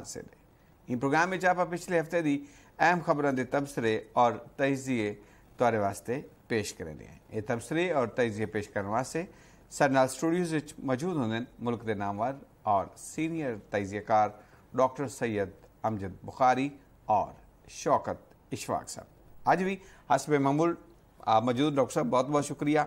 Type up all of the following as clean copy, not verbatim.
से इन प्रोग्राम में आप पिछले हफ्ते की अहम खबरों के तबसरे और तजिए तुहारे वास्ते पेश करेंगे हैं। ये तबसरे और तजिए पेश करने वास्ते सारे नाल स्टूडियोज मौजूद होंगे मुल्क के नामवर और सीनियर तजिएकार डॉक्टर सैयद अमजद बुखारी और शौकत इशफाक साहब। आज भी हसब मामूल आप मौजूद डॉक्टर साहब, बहुत बहुत शुक्रिया।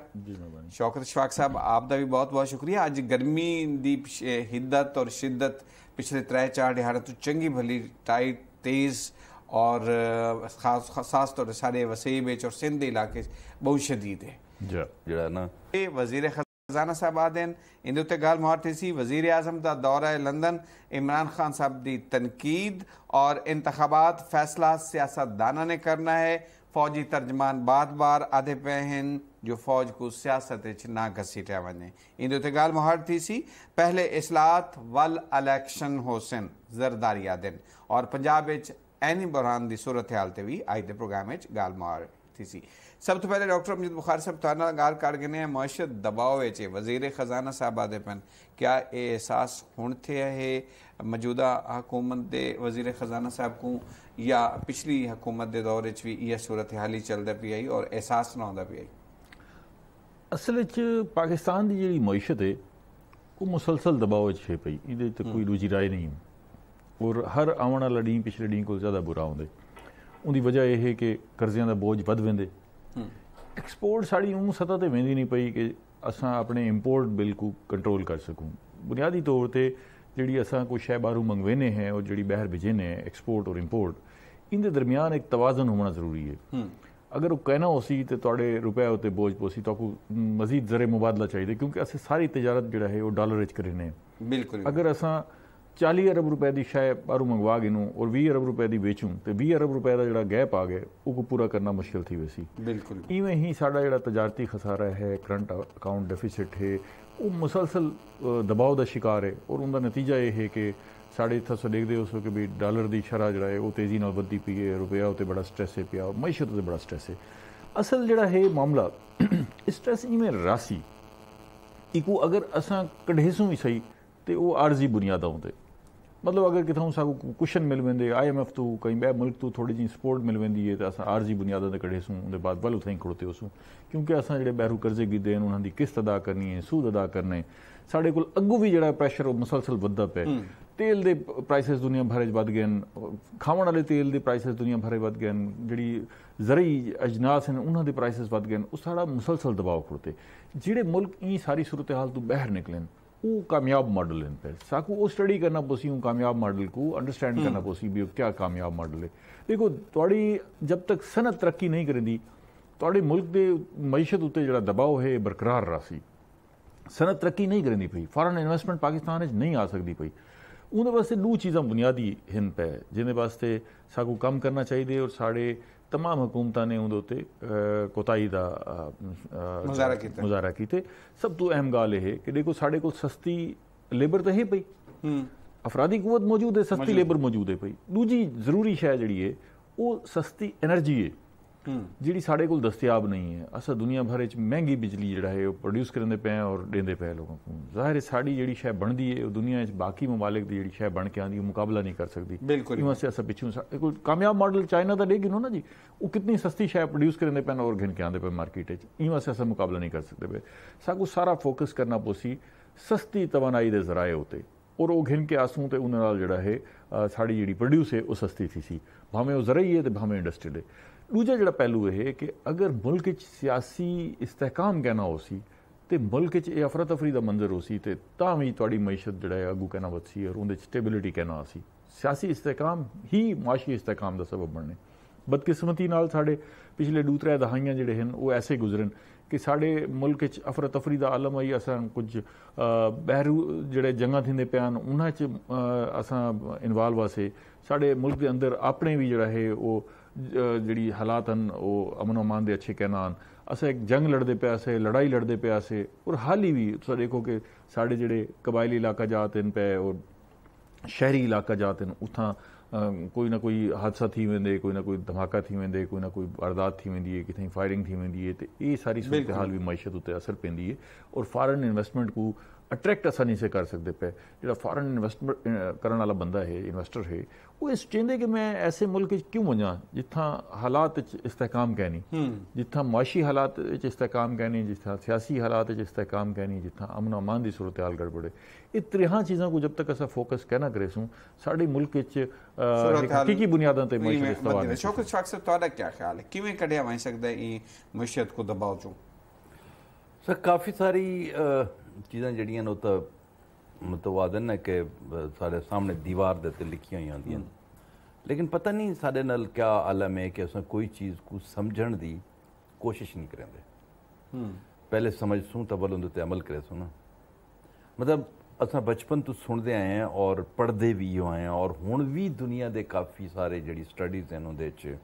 शौकत इशफाक साहब आपका भी बहुत बहुत शुक्रिया। अज गर्मी की हिद्दत और शिद्दत पिछले 3-4 दिहाड़े तो चंगी भली टाइट तेज़ और खास तौर पर सारे वसीब और सिंध इलाके बहुत शदीद है। जड़ा ना वजीर खजाना साहब आदेन इन उत्ते गाल मुहार थी सी वजीर आजम का दौरा लंदन, इमरान खान साहब की तनकीद और इंतखाबात फैसला सियासतदाना ने करना है। फौजी तर्जमान बार बार आधे पे हैं जो फौज को सियासत ना घसीटा वने। इन उत्ते गाल मुहार थी सी पहले इस्लाहत वल इलेक्शन होसन जरदारी आदेन और पंजाब एनी बुरहान की सूरत हाल से भी अज के प्रोग्राम गाल मुहार थी सी। सब तो पहले डॉक्टर अमजद बुखारी साहब तुहाडे गाल कर गए मईशत दबाव वजीर खजाना साहब आदे पन क्या ये एहसास हुण थे है मौजूदा हुकूमत के वजीर खजाना साहब को या पिछली हुकूमत के दौर भी यह सूरत हाल ही चलती पी आई और एहसास ना आता पी आई? असल पाकिस्तान की जी मईशत है वो मुसलसल दबाव है पई, ये कोई दूजी राय नहीं। और हर आने वाला डी पिछले डी को ज़्यादा बुरा आते उनकी वजह यह है कि कर्जियां का बोझ वध वेंदे, एक्सपोर्ट साड़ी ऊँ सतह ते वेंदी नहीं पई कि असां अपने इंपोर्ट बिल को कंट्रोल कर सकूँ। बुनियादी तौर पर जी असां कोई शै बाहरों मंगवेने हैं और जी बहर भेजेने हैं एक्सपोर्ट और इंपोर्ट इन दरमियान एक तवाजन होना जरूरी है। अगर वो कहना हो सी तो तुहाडे रुपए उत्ते बोझ पोसी तो मजीद ज़रे मुबादला चाहिए क्योंकि अस सारी तजारत जो है वो डॉलर च करेने। बिल्कुल अगर असां 40 अरब रुपए की शै बाहरों मंगवा गिनूँ और 20 अरब रुपए की बेचूँ तो 20 अरब रुपए का जो गैप आ गया वो पूरा करना मुश्किल थी वैसी। बिल्कुल इवें ही साडा जो तजारती खसारा है, करंट अकाउंट डेफिसिट है, वो मुसलसल दबाव का शिकार है और उनका नतीजा यह है कि साढ़े इतना देखते हो कि भी डॉलर की शरह जो है वो तेज़ी नाल वधदी पई है, रुपया उत्ते बड़ा स्ट्रेस है पिया, मईशत उत्ते बड़ा स्ट्रेस है। असल जो है मामला स्ट्रेस इवें रासी इकू अगर असां कढेसूँ भी सही तो वो आर्जी बुनियादा होंगे। मतलब अगर कितों साकू कुशन मिल वेंदे IMF तो कई ॿिया मुल्क तो थोड़ी जी सपोर्ट मिल वेंदी है तो असां आर्जी बुनियादा ते कढेसूं उनके बाद वल उथाई खड़ोते होसूं क्योंकि असां जो बहरू कर्जे गिदे हैं उन्होंने किस्त अदा करनी है, सूद अदा करना है। साढ़े को अगू भी जो प्रैशर वो मुसलसल वधदा पे, तेल के प्राइसिस दुनिया भर वध गए, खावन वाले तेल के प्राइसिस दुनिया भर वध गए, जी ज़रई अजनास हैं उन्होंने प्राइसिस वध गए। उस सारा मुसलसल दबाव खड़ोते जेडे मुल्क ई सारी सूरत हाल तो बहर निकलन वो कामयाब मॉडल इन पे साकू वो स्टडी करना पोसी हूँ कामयाब मॉडल को अंडरस्टैंड करना पोसी भी क्या कामयाब मॉडल है। देखो थोड़ी जब तक सनत तरक्की नहीं करेंदी थोड़े मुल्क के मईशत उत्ते जो दबाव है बरकरार रासी। सनत तरक्की नहीं करेंदी पई, फॉरन इन्वेस्टमेंट पाकिस्तान नहीं आ सकती पई। उन्हें वास्ते दो चीज़ा बुनियादी हैं पे जिन्हें वास्ते साकू कम करना चाहिए और साढ़े तमाम हुकूमतां ने उहदे उत्ते कोताही दा मुजाहरा कीते। सब तो अहम गाल है कि देखो साढ़े को सस्ती लेबर तो है पई, अफरादी कुवत मौजूद है, सस्ती लेबर मौजूद है पई। दूजी जरूरी शै जी है वो सस्ती एनर्जी है जी साढ़े को दस्तियाब नहीं है। असा दुनिया भर महंगी बिजली जो है वो प्रोड्यूस करते पे हैं और देंदे पे लोगों को। जाहिर है साड़ी जी शै बनती है दुनिया बाकी ममालिक की जी शै बन के आती मुकाबला नहीं कर सकती। बिल्कुल इवें से असा पिछू कामयाब मॉडल चाइना का देगी ना जी वो कितनी सस्ती शै प्रोड्यूस करते पे और घिन के आते पे मार्केट इवें से असा मुकाबला नहीं कर सकते पे। साकू सारा फोकस करना पोसी सस्ती तवानाई के जराए होते और वो घिन के आसूँ तो उन्हें जोड़ा है साड़ी जी प्रोड्यूस है वो सस्ती थी सी भावें वो जरई है तो भावें इंडस्ट्रियल है। दूजा जो पहलू है कि अगर मुल्क सियासी इस्तेहकाम कहना हो सी तो मुल्क ये अफरा तफरी का मंजर हो सी तो तां भी थोड़ी मईशत जो है अगू कहना वसी और उन्हें स्टेबिलिटी कहना आ सी। सियासी इस्तेहकाम ही माशी इस्तेहकाम का सबब बनने। बदकिस्मती नाल साढ़े पिछले 2-3 दहाइयां जोड़े हैं वो ऐसे गुजरन कि साढ़े मुल्क अफरा तफरी का आलम आई असां कुछ बहरू जोड़े जंगा थींदे पियान उन्हें असां इन्वॉल्व वासे। साढ़े मुल्क के अंदर अपने भी जोड़ा है वो जी हालात हैं वो अमन अमान दे अच्छे कहना अस एक जंग लड़ते पे से लड़ाई लड़ते पे से और हाल ही भी तुम देखो कि साढ़े जोड़े कबायली इलाका जाते हैं पे और शहरी इलाका जाते हैं उतना कोई ना कोई हादसा थी वेंदे, कोई ना कोई धमाका थी वेंदे, कोई ना कोई वारदात थी वेंदी है, कितनी फायरिंग थी वेंदी है। तो ये सारी सूरत हाल भी मईशत उत्ते असर पेंदी है और फॉरन इन्वेस्टमेंट को अट्रैक्ट आसानी से कर सकते पे। जो फॉरन इन्वेस्टमेंट करने वाला बंदा है, इन्वेस्टर है, वो इस चाहते कि मैं ऐसे मुल्क क्यों वजा जिथा हालात इस्तेहकाम कहनी, जिथा मुआशी हालात इस्तेहकाम कहनी, जिथा सियासी हालात इस्तेहकाम कहनी, जिथा अमन अमान की सूरत हाल गड़बड़े। ये त्रेहां चीज़ों को जब तक असा फोकस कहना करे सूँ साढ़े मुल्क हकीकी बुनियादों पर मईशत इस्तेमाल। शौकत शाख साहब तुहाडा क्या ख्याल है, किवें कढ़िया वही सकता है मईशत को दबाव चो? सर काफ़ी सारी चीज़ां जड़ियां न तो मुतवादन है कि साढ़े सामने दीवार दे उत्ते लिखियां हुई आंदियां, लेकिन पता नहीं साढ़े नाल क्या आलम है कि असां कोई चीज़ को समझण दी कोशिश नहीं करेंदे। पहले समझ सूँ तो बल उंदे ते अमल करे सूँ ना। मतलब असां बचपन तो सुनते आए हैं और पढ़ते भी आए हैं, और हुण भी दुनिया के काफ़ी सारे जी स्टडीज़ हैं उहदे च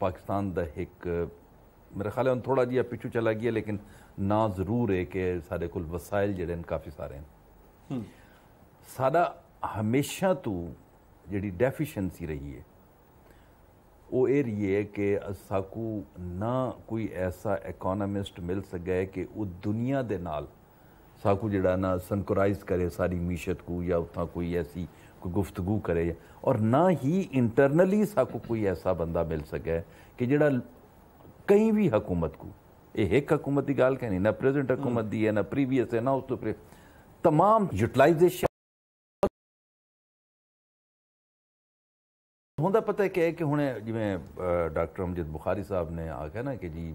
पाकिस्तान का एक मेरे ख्याल है थोड़ा जिहा पिछू चला गया, लेकिन ना जरूर है कि साढ़े कोल वसाइल जिहड़े काफ़ी सारे हैं। साडा हमेशा तो जी डेफिशेंसी रही है वो ये रही है कि साकू ना कोई ऐसा इकोनॉमिस्ट मिल सके कि वो दुनिया दे नाल साकू जिहड़ा ना सनकोराइज करे सारी मीशत को, या उतना कोई ऐसी कोई गुफ्तगू करे, और ना ही इंटरनली साकू कोई ऐसा बंदा मिल सके कि जिहड़ा कहीं भी हुकूमत को, ये एक हुकूमत की गाल कहनी ना प्रेजेंट हुकूमत की है ना प्रीवियस है ना उस तो तमाम यूटिलाइजेशन होंदा। पता है क्या है कि हुणे जिवें डॉक्टर अमजद बुखारी साहब ने आख्या ना कि जी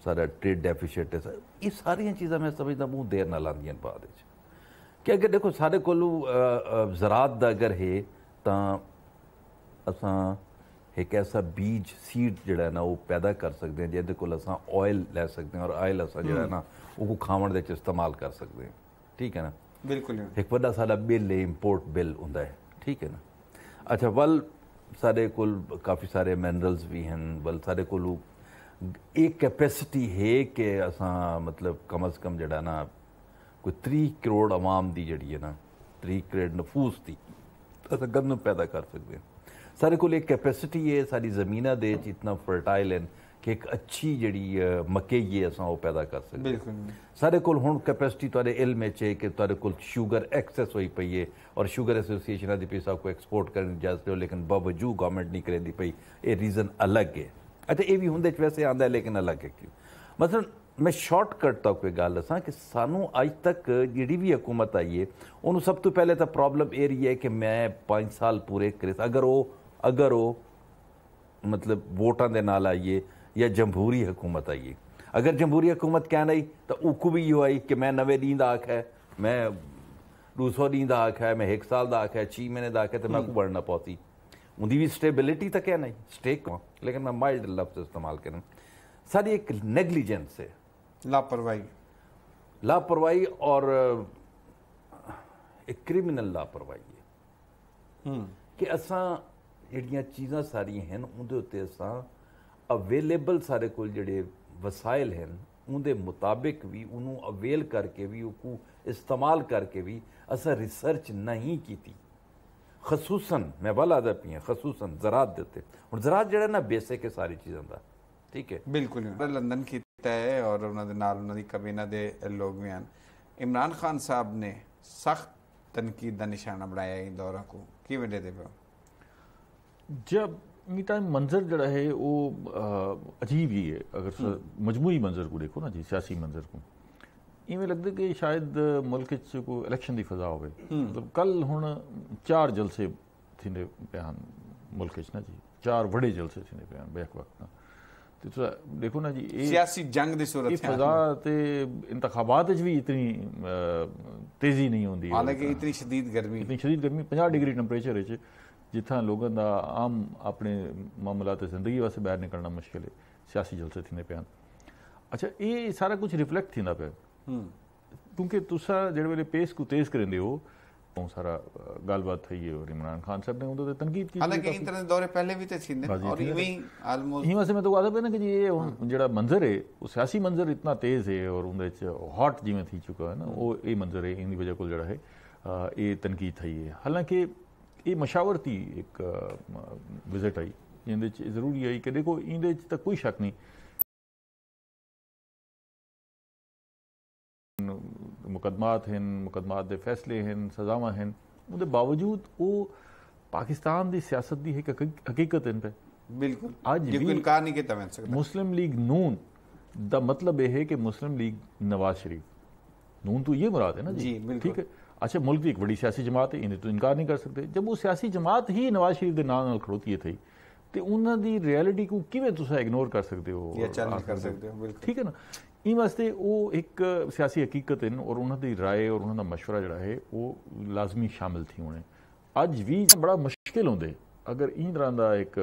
सारा ट्रेड डेफिसिट है, ये सारिया चीज़ां मैं समझदा बहुत देर नाल आंदियां बाद कि अगर देखो साढ़े कोलू ज़रात दा अगर है तां असां एक ऐसा बीज सीड जिहड़ा ना वो पैदा कर सकते हैं जिहदे कोल असां ऑयल लै सकते हैं, और ऑयल असां जिहड़ा ना वो खावण दे इस्तेमाल कर सकते हैं। ठीक है ना, बिल्कुल एक वड्डा साडा बिल है, इंपोर्ट बिल हुंदा है। ठीक है ना। अच्छा वल साढ़े कोल काफ़ी सारे मिनरल्स भी हैं, वल साढ़े कोल एक कैपेसिटी है कि असां मतलब कम अज़ कम जिहड़ा ना कोई 30 करोड़ अवाम दी जिहड़ी है ना 30 करोड़ नफूस दी असां गंदम पैदा कर सकते हैं। सारे को एक कैपेसिटी है, सारी ज़मीना दे इतना फर्टाइल है कि एक अच्छी जी मकई है असां वो पैदा कर सकते। बिल्कुल सारे को हुण कैपेसिटी तुहाडे इल्म है कि तुहाडे कोल शुगर एक्सेस होई पई है, और शुगर एसोसीएशन आदि पैसा को एक्सपोर्ट करने की इजाजत हो, लेकिन बावजूद गवर्नमेंट नहीं करेंदी पई। ये रीज़न अलग है। अच्छा ये भी हुंदे वैसे आंदा है, लेकिन अलग है क्यों। मतलब मैं शॉर्टकट तक कोई गल दसां कि सानू अज तक जी भी हुकूमत आई है उन्होंने सब तो पहले तो प्रॉब्लम ये रही है कि मैं 5 साल पूरे करे, अगर वो मतलब वोटां दे नाल आइए या जमहूरी हुकूमत आइए। अगर जमहूरी हुकूमत क्या आई तो उकू भी यो आई कि मैं नवे दी दा आख है, मैं 200 दी दा आख है, मैं 1 साल दा आख है, 6 महीने दा आख है, तो मैं को बढ़ना पौती उनकी भी स्टेबिलिटी तो क्या नहीं स्टेक हो, लेकिन मैं माइल्ड लफ्ज इस्तेमाल करूँ। सारी एक नेगलिजेंस है, लापरवाही और एक क्रिमिनल लापरवाही है कि असां जिहड़ियां चीज़ां सारियां हैं उहदे उत्ते असां अवेलेबल सारे कोल जिहड़े वसाइल हैं उहदे मुताबिक भी उन्होंने अवेल करके भी उनको इस्तेमाल करके भी असां रिसर्च नहीं की। खसूसन मैं वल आदा पी हैं खसूसन ज़रात देते और ज़रात जिहड़ा ना बेसिक है सारी चीज़ों का। ठीक है बिल्कुल लंदन कीता है और उन्होंने नाल उन्होंने कबीना दे लोग भी हैं। इमरान खान साहब ने सख्त तनकीद का निशाना बनाया इन दौरा को की वजह दे पे जब मीटा मंजर जड़ा है वो अजीब ही है। अगर मजमूई मंजर को देखो ना जी, सियासी मंजर को इवें लगता कि शायद मुल्क को इलेक्शन की फजा हो। मतलब कल हुण 4 जलसे थींदे पियान मुल्क ना जी, 4 बड़े जलसे थींदे पियान बैक वक्त ना। तो देखो ना जी सियासी जंग दी सूरत है, फजा ते इंतखाबात भी इतनी तेजी नहीं होंदी, हालांकि इतनी शदीद गर्मी 50 डिग्री टैंपरेचर है जिथा लोगों का आम अपने मामलात जिंदगी वास्ते बाहर निकलना मुश्किल है, सियासी जलसे थींदे पियान। अच्छा ये सारा कुछ रिफ्लैक्ट थींदा पिया क्योंकि तुसा जेड़े वेले पेस को तेज करेंदे हो सारा गलबात थी है और इमरान खान साहब ने उधर तनकीद की। हालांकि इन तरह दौरे पहले भी थे थींदे और इवें ऑलमोस्ट ही वैसे मैं तो कहता पे ना कि ये जेड़ा मंजर है वो सियासी मंजर इतना तेज है और उनदे हॉट जिवें थी चुका है ना वो ये मंजर है इन वजह को जड़ा है ये तनकीद थी है। हालांकि ये मशावरती एक विजिट आई जिंदे जरूरी आई कि देखो इंदे तक कोई शक नहीं मुकदमात हैं, मुकदमात दे फैसले हैं, सजावां हैं, उहदे बावजूद वो पाकिस्तान की सियासत की एक हकीकत इन पे बिल्कुल आज भी इनकार नहीं किया जा सकता। मुस्लिम लीग नून दा मतलब यह है कि मुस्लिम लीग नवाज शरीफ नून तो ये मुराद है ना जी, ठीक है। अच्छा, मुल्क की एक बड़ी सियासी जमात है, इन्हें तो इनकार नहीं कर सकते। जब वो सियासी जमात ही नवाज शरीफ के नाल खड़ोती है थी तो उन्होंने रियलिटी को किवें तुसा इग्नोर कर सकते हो, ठीक है ना। इन वास्ते वो एक सियासी हकीकत है और उन्होंने राय और उन्होंने मशवरा जड़ा है वो लाजमी शामिल थी उन्हें। अज भी बड़ा मुश्किल होंगे अगर इन तरह का एक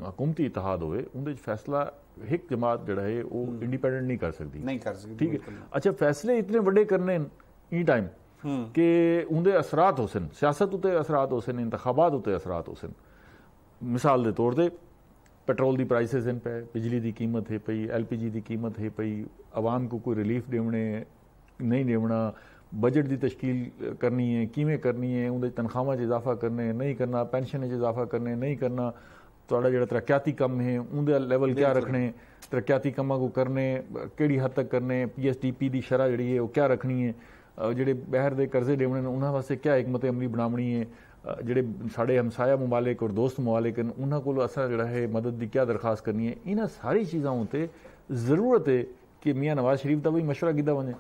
हुकूमती इतिहाद होए उनके फैसला एक जमात जड़ा है वो इंडिपेंडेंट नहीं कर सकती, ठीक है। अच्छा, फैसले इतने बड़े करने ई टाइम कि उनके असरात हो सन, सियासत उत्ते असरात हो सन, इंतखाबात उत्ते असरात हो सन। मिसाल के तौर पर पेट्रोल की प्राइसिस हैं पे, बिजली की कीमत है पई, LPG की कीमत है पई, आवाम को कोई रिलीफ देवने नहीं देवना, बजट की तश्कील करनी है किमें करनी है, उनके तनख्वाहां च इजाफा करने नहीं करना, पेंशन च इजाफा करने नहीं करना, थोड़ा जो तरक्याती कम है उनके लेवल क्या रखने, तरक्याती कमां को करने केड़ी हद तक करने, PSDP की शरह जी है वो क्या रखनी है, जोड़े बाहर के कर्जे देवने उन्होंने वास्ते क्या हिकमत अमली बनावनी है, जोड़े साढ़े हमसाया मुमालिक और दोस्त मुमालिक उन्होंने को असा जो है मदद की क्या दरखास्त करनी है। इन्होंने सारी चीज़ों उत्ते जरूरत है कि मियाँ नवाज शरीफ का भी मशवरा किया वजे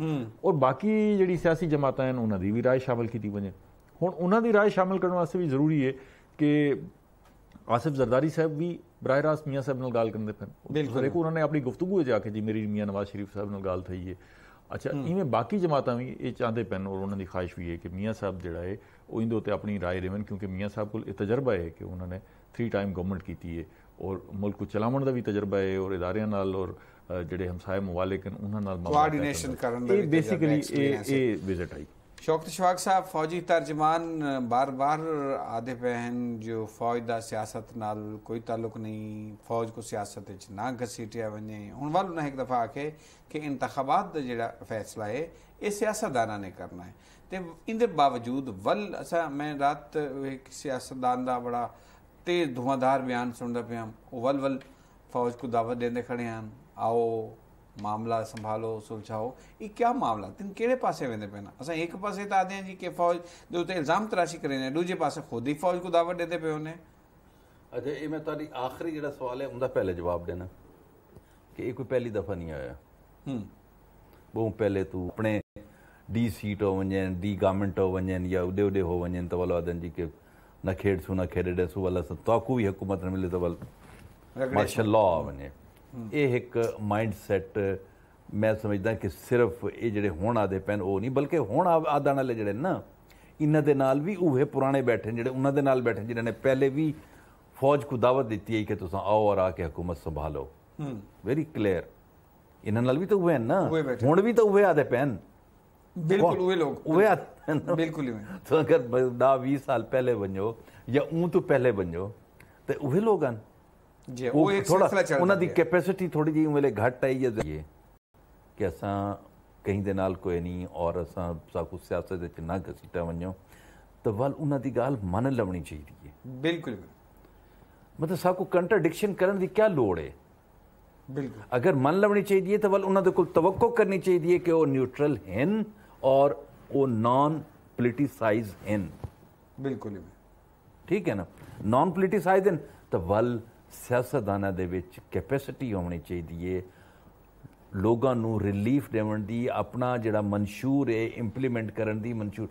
और बाकी जी सियासी जमात हैं उन्होंने भी राय शामिल की वजे। हुण उन्होंने राय शामिल करने वास्ते भी जरूरी है कि आसिफ जरदारी साहब भी बराह रास्त मियाँ साहब नाल गाल करते पे, देखो उन्होंने अपनी गुफ्तगू जाके जी मेरी मियाँ नवाज शरीफ साहब नाल गाल थी है। अच्छा, इवें बाकी जमातां भी ये चाहते पैन और उन्होंने ख्वाहिश भी है कि मियाँ साहब जोड़ा है वो इंदे उत्ते अपनी राय देवन, क्योंकि मियाँ साहब को तजर्बा है कि उन्होंने 3 टाइम गवर्नमेंट की है और मुल्क को चलावन का भी तजर्बा है और इदारियां नाल और जोड़े हमसाए मुवालिक उन्होंने बेसिकली ये विजिट आई। शौकत शवाक साहब फौजी तर्जमान बार बार आदे पे हैं जो फौज का सियासत नाल कोई ताल्लुक नहीं, फौज को सियासत ना घसीटिया वने। हुण वाल उन्हें एक दफ़ा आखे कि इंतखाबात का जो फैसला है ये सियासतदाना ने करना है, तो इंदे बावजूद वल असा मैं रात एक सियासतदान का बड़ा तेज धुआंधार बयान सुनता पिया, वल वल फौज को दावत देंदे खड़े हैं आओ मामला संभालो सुलझाओ। ये क्या मामला तीन केड़े पासे वेंदे पे ना, असा एक पासे तो आते हैं जी कि फौज दे उत्ते इल्जाम तराशी करें, दूजे पासे खुद ही फौज को दावत देते पे होने। अच्छा, ये मैं तारी आखिरी जो सवाल है उनका पहले जवाब देना कि ये कोई पहली दफ़ा नहीं आया। बहुत पहले तू अपने डी सीट हो वजन, डी गवर्नमेंट हो वजन या उडे उडे हो वजन तो वाला आदन जी के न खेड सु न खेडे सु वाला तो भी हुकूमत न मिले तो वाल मार्शल लॉ वने। ये एक माइंड सैट मैं समझदा कि सिर्फ ये जोड़े हुण आदे पैन वो नहीं बल्कि हुण आदण वाले जोड़े ना इन्हां दे नाल भी उहे पुराने बैठे जोड़े उन्हां दे नाल बैठे जिन्होंने पहले भी फौज को दावत दी है कि तुम आओ और आके हुकूमत संभालो। वेरी क्लियर इन्हां नाल भी तो उहे ना, हुण भी तो उहे आदे पैन, बिल्कुल उहे लोग उहे आदे बिल्कुल ही। तो अगर 10-20 साल पहले बनो या तो पहले बनो तो उहे लोग आन जी वो एक सिलसिला चल उन्हां दी कैपेसिटी थोड़ी जी वेले घट आई है कि असां कहीं दे नाल कोई नहीं और असां साकू सियासत विच ना घसीटा वञो तो वल उन्हां दी गाल मन लवनी चाहिए। बिल्कुल मतलब साकू कंट्राडिक्शन करन दी क्या लोड़ है। बिल्कुल अगर मन लवनी चाहिए तो वल उन्हां दे कोल तवक्को करनी चाहिए कि वो न्यूट्रल हैं और वो नॉन पोलिटिसाइज हैं। बिल्कुल ठीक है ना, नॉन पोलिटिसाइज हैं तो वल सियासतदाना दे विच कैपेसिटी होनी चाहिए लोगों नू रिलीफ देवन दी, अपना जिहड़ा मंशूर है इंप्लीमेंट करन दी मंशूर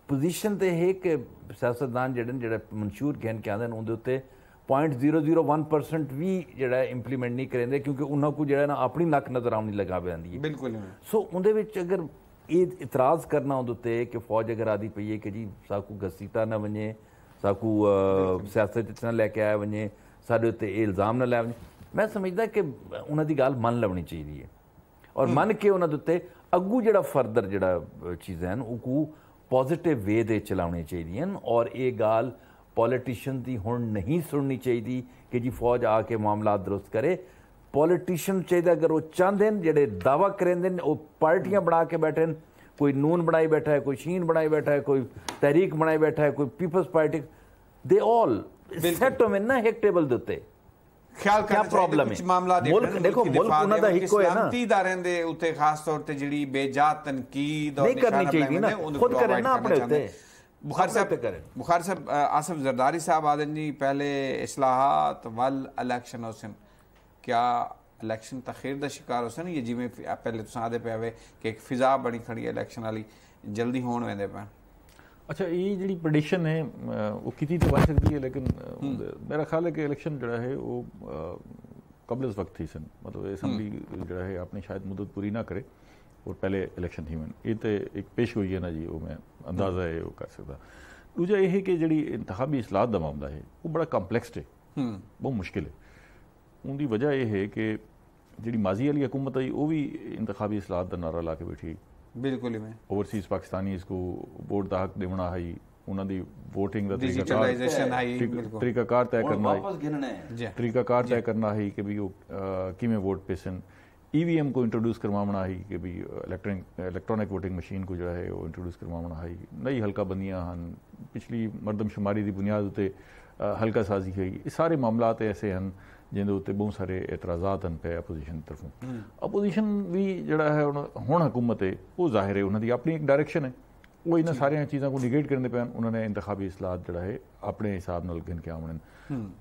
पोजीशन ते है कि सियासतदान जिहड़े मंशूर कहन के आंदे उहदे उत्ते 0.001% भी जिहड़ा इंप्लीमेंट नहीं करेंदे क्योंकि उन्हां को जिहड़ा ना अपनी नक नजर आउणी लगा पैंदी है। बिल्कुल सो उहदे विच अगर ये इतराज़ करना उहदे उत्ते कि फौज अगर आदी पई है कि जी साकू घसीटा ना वने, साकू सियासत च ना लैके आया वने, साढ़े उत्ते इल्जाम न लै वने, मैं समझदा कि उन्हां दी गाल मन लवनी चाहिए और मन के उन्हां दे उत्ते अग्गू जिहड़ा फर्दर जिहड़ा चीज़ां हैं उनको पॉजिटिव वे दे चलाउणी चाहिए और ये गाल पॉलिटिशियन की हुण नहीं सुननी चाहिए कि जी फौज आके मामला दुरुस्त करे। पॉलिटिशियन चाहिए अगर वो चाहते हैं जिहड़े दावा करेंदे वो पार्टियां बना के बैठे हैं, कोई नून बनाई बैठा है, कोई शीन बनाई बैठा है, कोई तहरीक बनाई बैठा है, कोई Peoples Party, they all set में ना एक टेबल देते ख्याल क्या प्रॉब्लम है मुल्क देखो मुल्क उन्हां दा हिक्को है ना सलामती इदारे दे उत्ते खास तौर ते जिहड़ी बेजा तनकीद और नहीं करनी चाहिए ना खुद करें ना अपने उत्ते बुखारी साहब आसिफ जरदारी साहब आदन जी पहले इस्लाहात वल इलेक्शन होसन क्या इलेक्शन तखीर दा शिकार होसन ये जिवें पहले तुसां आदे पे आवे कि एक फिजा बनी खड़ी है इलेक्शन वाली जल्दी होण वेंदे पे अच्छा ये जी प्रडिक्शन है वो कितनी तो बन सकती है लेकिन मेरा ख्याल है कि इलेक्शन जो है वो कबल वक्त थी सन मतलब असम्बली जो है आपने शायद मुद्दत पूरी ना करे और पहले इलेक्शन थी मैं ये तो एक पेश हुई है ना जी वो मैं अंदाज़ा है वो कर सकता दूजा यह है कि जी इंतखाबी इस्लाहत का मामला है वो बड़ा कॉम्पलैक्स है बहुत मुश्किल है उनकी वजह यह है कि जी माजी वाली हुकूमत आई वो भी इंतखाबी इस्लाहत का नारा ला के बैठी बिल्कुल ही मैं ओवरसीज पाकिस्तानी इसको वोट का हक देना है उन्होंने वोटिंग का तरीकाकार तय करना है तरीकाकार तय करना है कि भी किमें वोट पेसन EVM को इंट्रोड्यूस करवाना है कि भी इलैक्ट्रॉनिक वोटिंग मशीन को जो है वो इंट्रोड्यूस करवाना है नई हल्का बंदियां हैं पिछली मरदमशुमारी की बुनियाद उत्ते हल्का साजी हुई ये सारे मामलात ऐसे हैं जिंदे उत्ते बहुत सारे एतराज़ात हैं पे अपोजिशन तरफों अपोजिशन भी जड़ा है हुण हुकूमत है वो जाहिर है उन्होंने अपनी एक डायरेक्शन है वो इन्होंने सारिया चीज़ों को निगेट करने पे उन्होंने इंतखाबी इस्लाहत जड़ा है अपने हिसाब नाल गिन के आने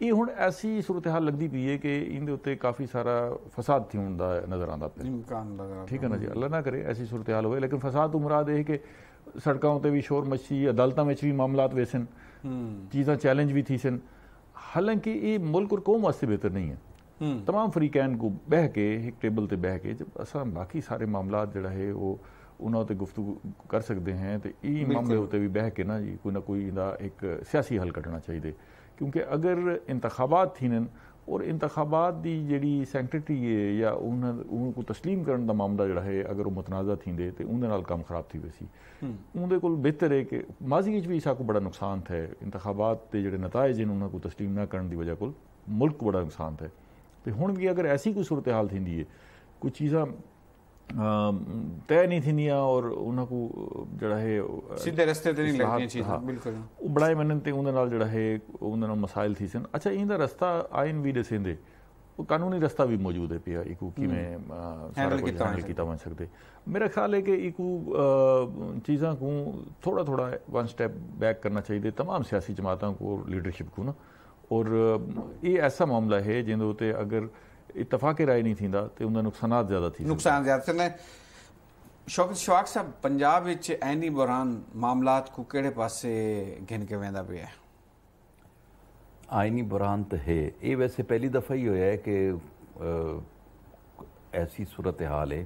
ये हुण ऐसी सूरत हाल लगती पई है कि इनके उत्ते काफ़ी सारा फसाद थी होने का नज़र आता पे ठीक है ना जी अल्लाह ना करे ऐसी सूरत हाल हो लेकिन फसाद तो मुराद है कि सड़कों उत्ते भी शोर मची अदालतों में भी मामलात वेसन चीज़ां चैलेंज भी थी सन हालांकि ये मुल्क और कौम वास्ते बेहतर नहीं है तमाम फरीकैन को बह के एक टेबल पर बह के जब असा बाकी सारे मामलात जड़ा है वो उन्होंने गुफ्तगू कर सकते हैं तो ये मामले होते भी बह के ना जी कोई ना कोई एक सियासी हल कटना चाहिए क्योंकि अगर इंतखाबात थी और इंतखाबात की जी सैंक्टिटी है या उनको तस्लीम करने का मामला जड़ा है अगर वो मुतनाज़ा थींदे तो उनके नाल काम खराब थी वैसी उनके को बेहतर है कि माजी भी इसको बड़ा नुकसान है इंतखाबात के जो नताइज हैं उन्होंने को तस्लीम ना करने की वजह को मुल्क को बड़ा नुकसान है तो हुण भी अगर ऐसी कोई सूरत हाल थी है कुछ चीज़ा तय नहीं थी और उनको जड़ा है सीधे रस्ते ते नहीं लगती चीज़ बिल्कुल वो बड़ा मन ते उनदे नाल जड़ा है उनदे नाल मसाइल थी सन अच्छा इंदा रस्ता आइन भी दसेंदे वो कानूनी रस्ता भी मौजूद है पिया इको कि में सारा कुछ हैंडल किया बन सकते मेरा ख्याल है कि इको चीज़ों को थोड़ा थोड़ा वन स्टेप बैक करना चाहिए तमाम सियासी जमातों को लीडरशिप को ना और ये ऐसा मामला है जिंदे उत्ते अगर इतफाक़ राय नहीं थींदा तो उनका नुकसान ज़्यादा थी नुकसान ज़्यादा ने शौकत शवाक साहब पंजाब विच ऐनी बुरहान मामलात को केड़े पासे गिन के वेंदा पिया है आईनी बुरहान तो है ये वैसे पहली दफ़ा ही होया है कि ऐसी सूरत हाल है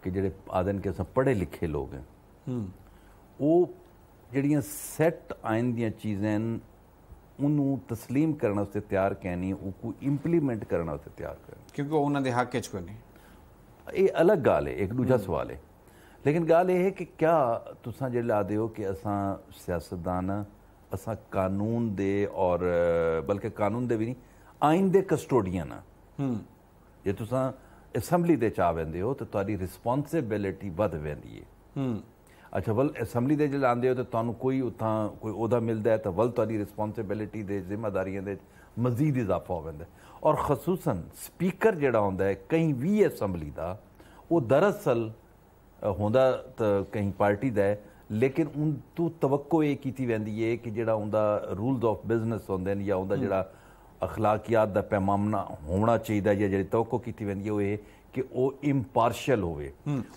कि जेडे आदन के पढ़े लिखे लोग हैं वो जड़ियाँ सैट आइन दियाँ चीज़ें उन्होंने तस्लीम करने वास्ते तैयार कहनी उसको इंप्लीमेंट करने वास्ते तैयार करनी क्योंकि उन्होंने हक च कोई नहीं ये अलग गाल है एक दूजा सवाल है लेकिन गाल यह है कि क्या तुसां जेल्लै आदे हो कि असां सियासतदान असां कानून दे और बल्कि कानून दे भी नहीं आइन दे कस्टोडियन जे तुसां असैम्बली दे चा वेंदे हो तो तुहाडी रिस्पॉन्सिबिलिटी वध वेंदी है अच्छा वल असैम्बली दे जिल्लै आंदे हो तो तुहानूं कोई उत्थां कोई ओहदा मिलदा है तो वल तुहाडी रिस्पॉन्सिबिलिटी दे जिम्मेदारियां दे मजीद इजाफा हो वेंदा और खसूसन स्पीकर जिहड़ा होंदा है कहीं भी असैम्बली दा वो दरअसल होंदा तो कहीं पार्टी दा है लेकिन उन तो तवक्को ये कीती वेंदी है कि जिहड़ा उनदा रूल्स ऑफ बिजनेस होंदे ने या उनदा जिहड़ा अखलाकियात दा पैमाना होना चाहिए या जिहड़ी तवक्को कीती वेंदी है वो ये कि वो इम्पार्शियल होवे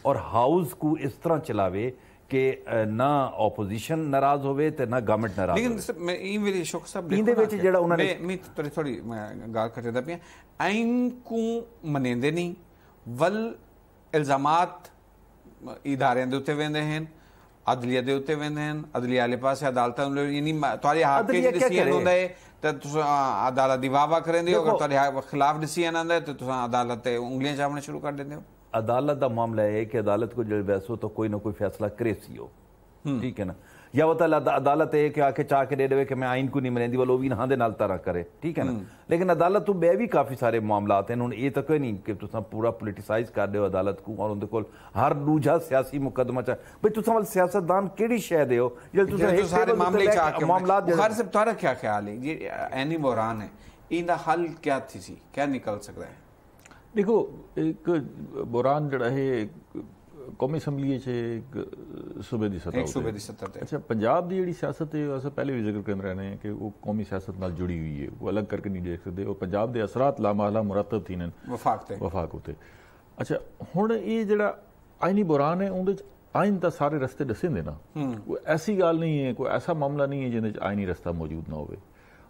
और हाउस को इस तरह चलावे कि ना ओपोजिशन नाराज होवे ते ना गवर्नमेंट नाराज लेकिन मैं ई मेरी शौक साहब इंदे विच जेड़ा उन्होंने मैं थोड़ी गाल करदा पिया आइन को मनेंदे नहीं वल इल्जामात इदारे दे उत्ते वेंदे हैं अदलिया दे उत्ते वेंदे हैं अदलिया वाले पास अदालतां यानी तुहाडे हक च डिसीजन होंदा है तो तुसां अदालत दी वाह करेंदे हो अगर तुहाडे खिलाफ डिसीजन आंदा है तो तुसां अदालत ते उंगलियां चावना शुरू कर देंदे हो अदालत का मामला है कि अदालत को जो वैसो तो कोई ना कोई फैसला करे सी हो ठीक है ना या वो अदालत है कि आके चाह के दे दे कि मैं आइन को नहीं मनेंदी वालो भी नहां दे नाल तरह करे ठीक है ना लेकिन अदालत तो बे भी काफ़ी सारे मामलात हैं हुण ये तो कोई नहीं कि तुसां पूरा पोलिटिसाइज कर दो अदालत को और उनके कोल हर दूजा सियासी मुकदमा चा भाई तुसां वाल सियासतदान केड़ी शय दे हो जे तुसां एक सारे मामले चा के मामलात बुखारी साहब तुम्हारा क्या ख्याल है ये ऐनी बुरहान है इनका हल क्या थी सी, क्या निकल सकता है? देखो, एक बुरान जड़ा है कौमी असैम्बली एक सूबे की सतह ते। अच्छा, पंजाब की जी सियासत है अस पहले भी जिक्र कर रहे हैं कि वो कौमी सियासत नाल जुड़ी हुई है, वो अलग करके नहीं देख सकते। और पंजाब के असरात लामाला मुरतब थी वफाक उत्ते। अच्छा, हुण ये जड़ा आईनी बुरान है उहदे आइन तो सारे रस्ते दसे दे ना, कोई ऐसी गल नहीं है, कोई ऐसा मामला नहीं है जिहदे आइनी रस्ता मौजूद ना हो।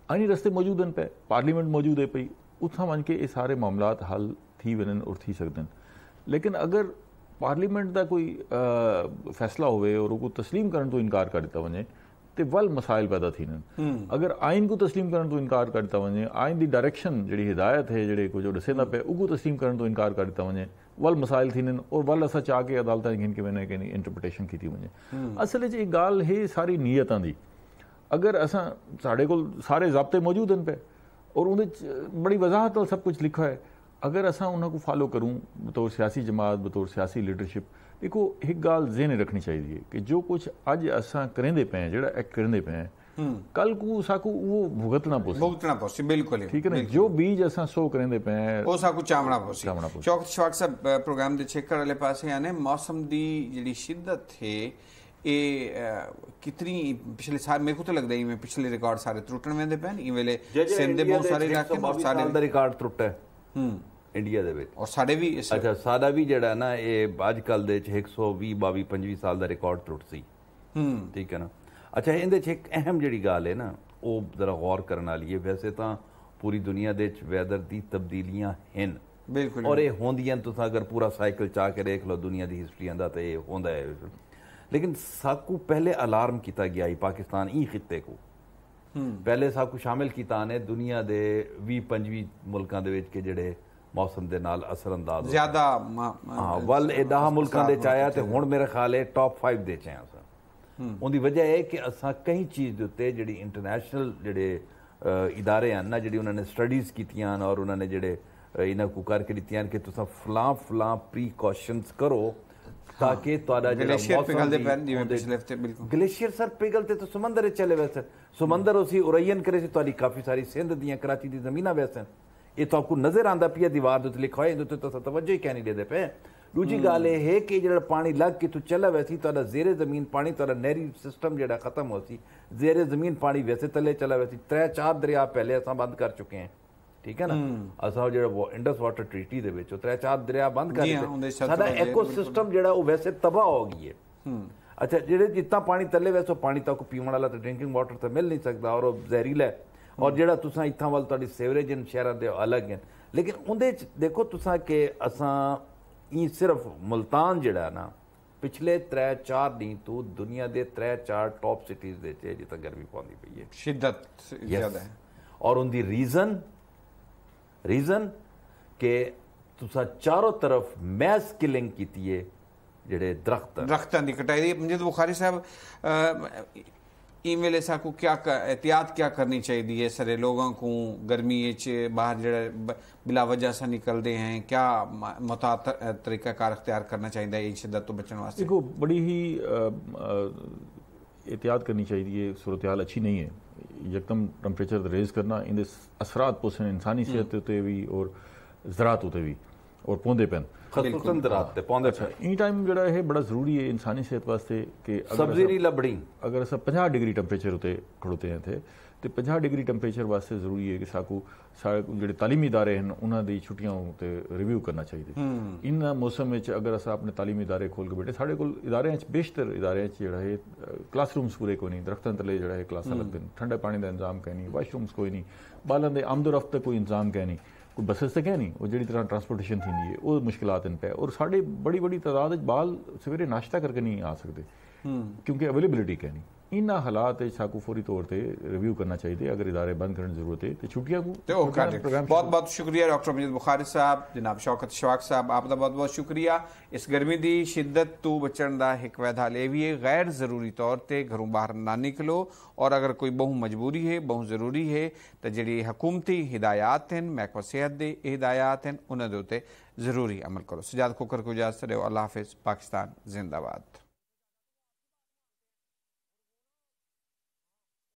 आइनी रस्ते मौजूद हैं पे, पार्लीमेंट मौजूद है पई, उत्थां वन के ये सारे मामलात हल थी वनन और थी सकते हैं। लेकिन अगर पार्लीमेंट का कोई फैसला होवे और वो तस्लीम करने तो इनकार कर दिता वने तो वल मसाइल पैदा थी। अगर आइन को तस्लीम करने तो इनकार कर दिता वने, आइन की डायरेक्शन जी हिदायत है जो कुछ दसेंदा पे उगो तस्लीम करने तो इनकार कर दिता वने, वल मसाइल थी और वल असा चाह के अदालत गिन के मैंने कहीं इंटरप्रिटेशन की वने। असल च एक गाल है सारी नीयतां दी। अगर असा साढ़े को सारे ज़ाब्ते मौजूद हैं पे और उन्हें बड़ी वजाहत नाल सब कुछ लिखा है, अगर असा उन्होंने फॉलो करूँ बतौर सियासी जमात, बतौर सियासी लीडरशिप, देखो एक गाल ज़हन रखनी चाहिए कि जो कुछ अज असा करेंदे पे हैं, जो एक्ट करेंदे पे हैं, कल को साकू वो भुगतना पोसी बिल्कुल ठीक है ना। जो बीज असा सो करेंदे पे हैं वो साकू चावना पोसी। शौकत शवाक साहब प्रोग्राम दे चेक वाले पास यानी मौसम दी जिहड़ी शिद्दत है ये कितनी पिछले साल मेरे को तो लगता है पिछले रिकॉर्ड सारे त्रुटन वेंदे पे इन वेले सिंध दे बहुत सारे इलाके सारे दा रिकॉर्ड त्रुटा है इंडिया दे विच और साडे भी। अच्छा, साडा भी जड़ा ना ये अजकल दे 120 22 25 साल दा रिकॉर्ड त्रुट सी, ठीक है ना। अच्छा, इंदे च एक अहम जिहड़ी गल है ना वो जरा गौर करने वाली है। वैसे तो पूरी दुनिया दे वेदर दी तब्दीलियां हैं बिल्कुल, और ये होंदियां, तुस अगर पूरा साइकिल चाह के देख लो दुनिया की हिस्ट्री दा तो ये होंदा है। लेकिन साकू पहले अलार्म किया गया ही पाकिस्तान ई खिते को पहले साकू शामिल किया ने दुनिया के 20-25 मुल्कों के जड़े मौसम के नाल असरअंदाज ज्यादा वल ए 10 मुल्कों के आया तो हुण मेरा ख्याल है टॉप 5 दे च उनकी वजह है कि असा कई चीज़ के उत्ते जी इंटरनेशनल जड़े इदारे हैं ना जी उन्होंने स्टडीज़ कीतियां और उन्होंने जड़े इन्हों को करके दित्तियां कि तुसा फलां फलां प्रीकॉशनस करो ताकि ग्लेशियर सर पिघलते तो समंदर चले वैसे समंदर उसी उरैयन करे सी काफ़ी सारी सिंध दियां कराची दी जमीना वैसे ये तो आपको नजर आंदा पिया दीवार उत्ते लिखा है तो तवज्जो ही क्या नहीं देते पे। दूजी गल ये है कि जो पानी लग के तू चला वैसी तो जेरे जमीन पानी तो नहरी सिस्टम जो खत्म हो सी, जेरे जमीन पानी वैसे तले चला वैसी 3-4 दरिया पहले असा बंद कर चुके हैं, ठीक है ना। असा जो इंडस वाटर ट्रीटी दे विच 3-4 दरिया बंद कर साडा इकोसिस्टम जो वैसे तबाह हो गई है। अच्छा, जो जितना पानी तले वैसे पानी तक पीने वाला तो ड्रिंकिंग वाटर तो मिल नहीं सकता और जहरीला है। और जो तुसा इतना वाल तुहाडी सीवरेज इन शहरों के अलग हैं, लेकिन उहदे देखो तुसा कि असा सिर्फ मुल्तान जड़ा ना पिछले 3-4 दिन तो दुनिया के 3-4 टॉप सिटीज दे जितना गर्मी पौंदी पई है, शिद्दत ज्यादा है। और उनकी रीजन के तुसा चारों तरफ मैस किलिंग की है, जेडे दरख्तां की कटाई। मंजीद बुखारी साहब ईमेल ऐसा को क्या एहतियात क्या करनी चाहिए सारे लोगों को गर्मी बाहर जड़ा बिला वजह से निकलते हैं, क्या मुताद तरीक़ाकार अख्तियार करना चाहिए इन शिद्दत तो बचने वास्ते? देखो, बड़ी ही एहतियात करनी चाहिए। सूरत हाल अच्छी नहीं है, यकदम टम्परेचर रेज़ करना इन असरात पोसन इंसानी सेहत उत्ते भी और ज़रात उत्ते भी और पौंदे पैन इन टाइम जड़ा है बड़ा जरूरी है इंसानी सेहत वास्ते कि अगर अस 50 डिग्री टम्परेचर उत्ते खड़ोते हैं थे तो 50 डिग्री टम्परेचर वास्ते जरूरी है कि साकू जो तालीमी इदारे हैं उन्होंने छुट्टियां उत्ते रिव्यू करना चाहिए। इन मौसम में अगर अस अपने तालीमी इदारे खोल के बैठे साढ़े को इदारे बेशतर इदारे जो है क्लासरूम्स पूरे कोई नहीं, दरख्तों तले जो है क्लासा लगते हैं, ठंडे पानी का इंतजाम कहीं नहीं, वाशरूम्स कोई नहीं, बालों के आमदोरफ्त कोई इंतजाम कहीं नहीं, कोई बसेस तो क्या नहीं, वो जी तरह ट्रांसपोर्टेशन थी है वो मुश्किलात इन पे। और साढ़े बड़ी बड़ी तादाद बाल सवेरे नाश्ता करके नहीं आ सकते क्योंकि अवेलेबिलिटी क्या नहीं। इन हालात साकू फौरी तौर पर रिव्यू करना चाहिए। अगर इदारे बंद करने की जरूरत है तो छुट्टियां को बहुत बहुत शुक्रिया डॉक्टर मंजीद बुखारी साहब, जनाब शौकत शवाक साहब, आपका बहुत बहुत शुक्रिया। इस गर्मी की शिद्दत तो बचने का एक वैध हल यह भी है गैर जरूरी तौर पर घरों बाहर ना निकलो और अगर कोई बहु मजबूरी है बहु जरूरी है तो जी हुकूमती हिदायत हैं महकमा सेहत के हिदायत हैं उन्होंने उत्ते जरूरी अमल करो। सजाद खोकर को इजाजत दो। अल्लाह हाफिज़। पाकिस्तान जिंदाबाद।